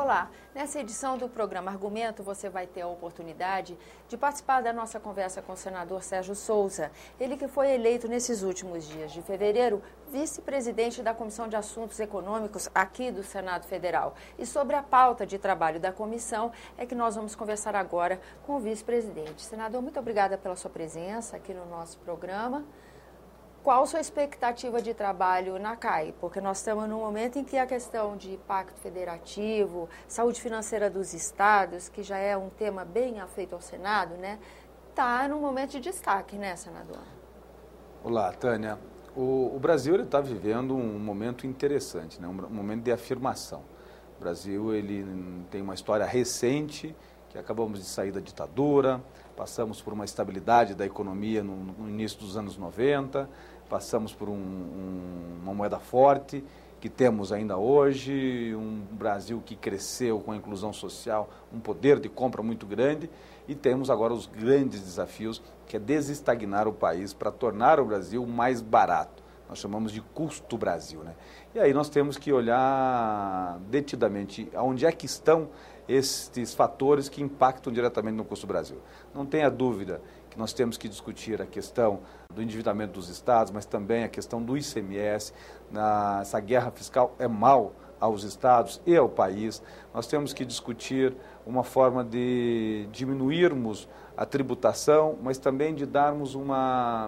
Olá, nessa edição do programa Argumento você vai ter a oportunidade de participar da nossa conversa com o senador Sérgio Souza, ele que foi eleito nesses últimos dias de fevereiro vice-presidente da Comissão de Assuntos Econômicos aqui do Senado Federal. E sobre a pauta de trabalho da comissão é que nós vamos conversar agora com o vice-presidente. Senador, muito obrigada pela sua presença aqui no nosso programa. Qual a sua expectativa de trabalho na CAI? Porque nós estamos num momento em que a questão de pacto federativo, saúde financeira dos estados, que já é um tema bem afeito ao Senado, né, está num momento de destaque, né, senador? Olá, Tânia. O Brasil está vivendo um momento interessante, né, um momento de afirmação. O Brasil ele tem uma história recente, que acabamos de sair da ditadura, passamos por uma estabilidade da economia no início dos anos 90, passamos por uma moeda forte, que temos ainda hoje, um Brasil que cresceu com a inclusão social, um poder de compra muito grande, e temos agora os grandes desafios, que é desestagnar o país para tornar o Brasil mais barato. Nós chamamos de custo Brasil, né? E aí nós temos que olhar detidamente aonde é que estão estes fatores que impactam diretamente no custo Brasil. Não tenha dúvida que nós temos que discutir a questão do endividamento dos estados, mas também a questão do ICMS. Essa guerra fiscal é mal aos estados e ao país. Nós temos que discutir uma forma de diminuirmos a tributação, mas também de darmos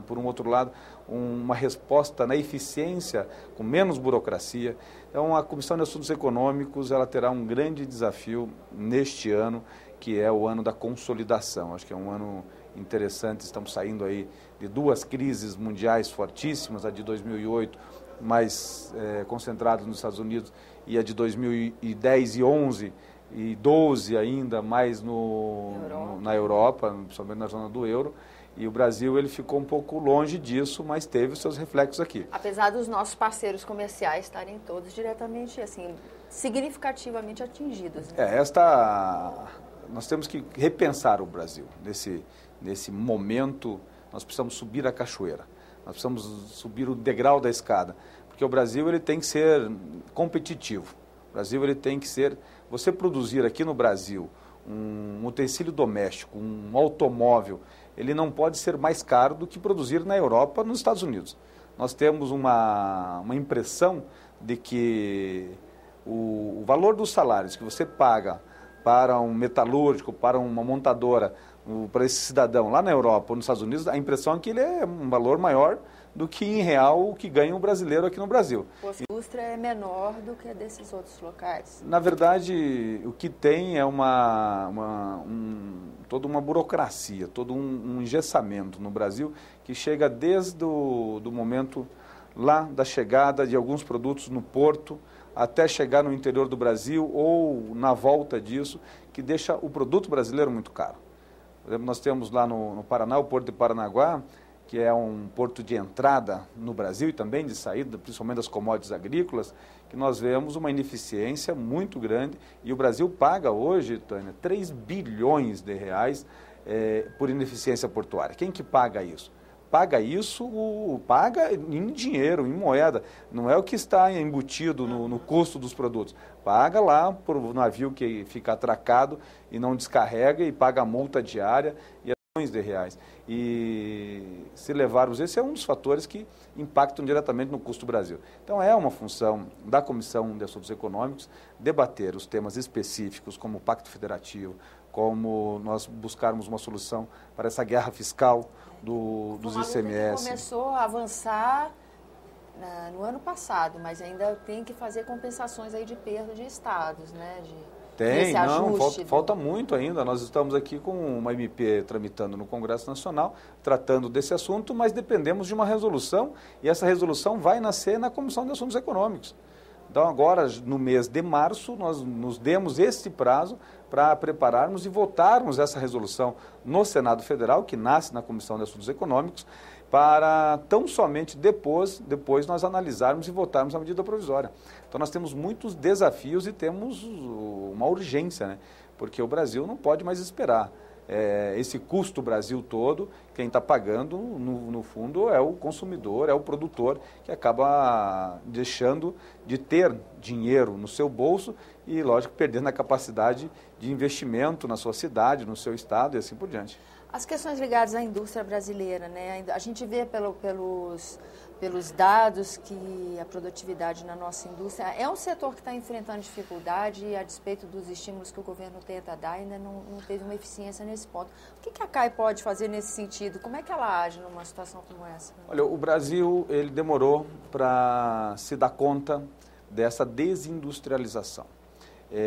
por um outro lado, uma resposta na eficiência, com menos burocracia. Então, a Comissão de Assuntos Econômicos ela terá um grande desafio neste ano, que é o ano da consolidação. Acho que é um ano interessante, estamos saindo aí de duas crises mundiais fortíssimas, a de 2008, mais concentrada nos Estados Unidos, e a de 2010 e 11 e 12 ainda mais na Europa, principalmente na zona do euro. E o Brasil ele ficou um pouco longe disso, mas teve os seus reflexos aqui. Apesar dos nossos parceiros comerciais estarem todos diretamente, assim, significativamente atingidos, né? Nós temos que repensar o Brasil. Nesse momento, nós precisamos subir a cachoeira. Nós precisamos subir o degrau da escada. Porque o Brasil ele tem que ser competitivo. O Brasil ele tem que ser... Você produzir aqui no Brasil um utensílio doméstico, um automóvel, ele não pode ser mais caro do que produzir na Europa, nos Estados Unidos. Nós temos uma impressão de que o valor dos salários que você paga para um metalúrgico, para uma montadora, para esse cidadão lá na Europa ou nos Estados Unidos, a impressão é que ele é um valor maior do que em real o que ganha um brasileiro aqui no Brasil. A indústria é menor do que a desses outros locais? Na verdade, o que tem é toda uma burocracia, todo um engessamento no Brasil que chega desde o momento lá da chegada de alguns produtos no porto até chegar no interior do Brasil ou na volta disso, que deixa o produto brasileiro muito caro. Por exemplo, nós temos lá no Paraná, o Porto de Paranaguá, que é um porto de entrada no Brasil e também de saída, principalmente das commodities agrícolas, que nós vemos uma ineficiência muito grande e o Brasil paga hoje, Tânia, 3 bilhões de reais por ineficiência portuária. Quem que paga isso? Paga isso, paga em dinheiro, em moeda, não é o que está embutido no custo dos produtos. Paga lá por o navio que fica atracado e não descarrega e paga a multa diária e de reais. E se levarmos, esse é um dos fatores que impactam diretamente no custo do Brasil. Então é uma função da Comissão de Assuntos Econômicos debater os temas específicos, como o Pacto Federativo, como nós buscarmos uma solução para essa guerra fiscal dos ICMS. Começou a avançar no ano passado, mas ainda tem que fazer compensações aí de perda de estados, né? Tem, não, falta muito ainda. Nós estamos aqui com uma MP tramitando no Congresso Nacional, tratando desse assunto, mas dependemos de uma resolução, e essa resolução vai nascer na Comissão de Assuntos Econômicos. Então, agora, no mês de março, nós nos demos esse prazo para prepararmos e votarmos essa resolução no Senado Federal, que nasce na Comissão de Assuntos Econômicos, para tão somente depois nós analisarmos e votarmos a medida provisória. Então, nós temos muitos desafios e temos uma urgência, né? Porque o Brasil não pode mais esperar. esse custo Brasil todo, quem está pagando, no fundo, é o consumidor, é o produtor, que acaba deixando de ter dinheiro no seu bolso e, lógico, perdendo a capacidade de investimento na sua cidade, no seu estado e assim por diante. As questões ligadas à indústria brasileira, né? A gente vê pelos dados que a produtividade na nossa indústria é um setor que está enfrentando dificuldade e, a despeito dos estímulos que o governo tenta dar, ainda não teve uma eficiência nesse ponto. O que a CAI pode fazer nesse sentido? Como é que ela age numa situação como essa? Olha, o Brasil ele demorou para se dar conta dessa desindustrialização.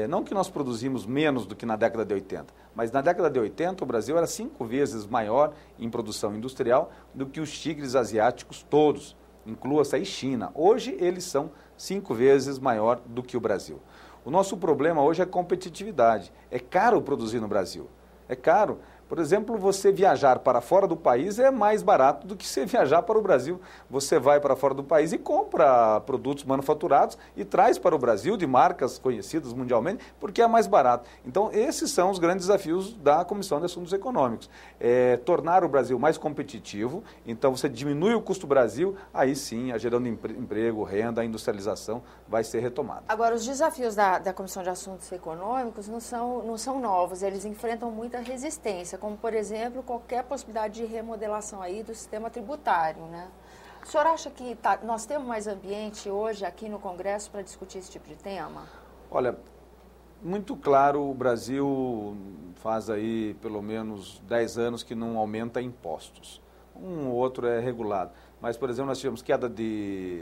Não que nós produzimos menos do que na década de 80, mas na década de 80 o Brasil era 5 vezes maior em produção industrial do que os tigres asiáticos todos, inclua-se aí China. Hoje eles são 5 vezes maior do que o Brasil. O nosso problema hoje é competitividade. É caro produzir no Brasil. É caro. Por exemplo, você viajar para fora do país é mais barato do que você viajar para o Brasil. Você vai para fora do país e compra produtos manufaturados e traz para o Brasil de marcas conhecidas mundialmente, porque é mais barato. Então, esses são os grandes desafios da Comissão de Assuntos Econômicos. Tornar o Brasil mais competitivo, então você diminui o custo Brasil, aí sim, gerando emprego, renda, a industrialização vai ser retomada. Agora, os desafios da Comissão de Assuntos Econômicos não são novos, eles enfrentam muita resistência, como, por exemplo, qualquer possibilidade de remodelação aí do sistema tributário, né? O senhor acha que nós temos mais ambiente hoje aqui no Congresso para discutir esse tipo de tema? Olha, muito claro, o Brasil faz aí pelo menos 10 anos que não aumenta impostos. Um ou outro é regulado. Mas, por exemplo, nós tivemos queda de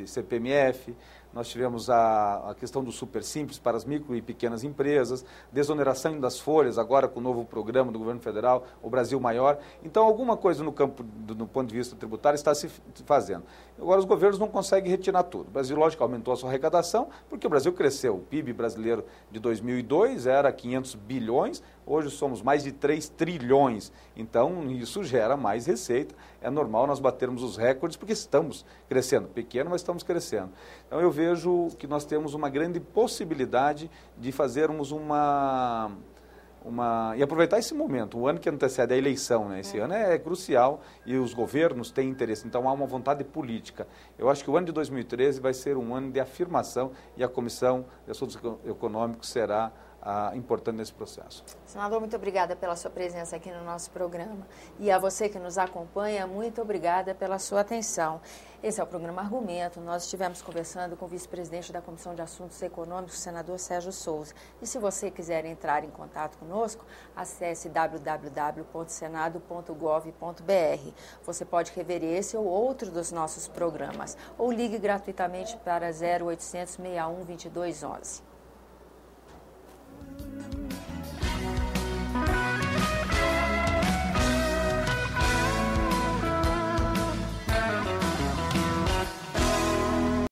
CPMF, nós tivemos a questão do Super Simples para as micro e pequenas empresas, desoneração das folhas, agora com o novo programa do governo federal, o Brasil Maior. Então, alguma coisa no campo, do ponto de vista tributário, está se fazendo. Agora, os governos não conseguem retirar tudo. O Brasil, lógico, aumentou a sua arrecadação, porque o Brasil cresceu. O PIB brasileiro de 2002 era 500 bilhões, hoje somos mais de 3 trilhões. Então, isso gera mais receita. É normal nós batermos os recordes, porque estamos crescendo. Pequeno, mas estamos crescendo. Então, eu vejo que nós temos uma grande possibilidade de fazermos e aproveitar esse momento, o ano que antecede a eleição, né? Esse ano é crucial e os governos têm interesse, então há uma vontade política. Eu acho que o ano de 2013 vai ser um ano de afirmação e a Comissão de Assuntos Econômicos será importante nesse processo. Senador, muito obrigada pela sua presença aqui no nosso programa. E a você que nos acompanha, muito obrigada pela sua atenção. Esse é o programa Argumento. Nós estivemos conversando com o vice-presidente da Comissão de Assuntos Econômicos, o senador Sérgio Souza. E se você quiser entrar em contato conosco, acesse www.senado.gov.br. Você pode rever esse ou outro dos nossos programas ou ligue gratuitamente para 0800 61 2211.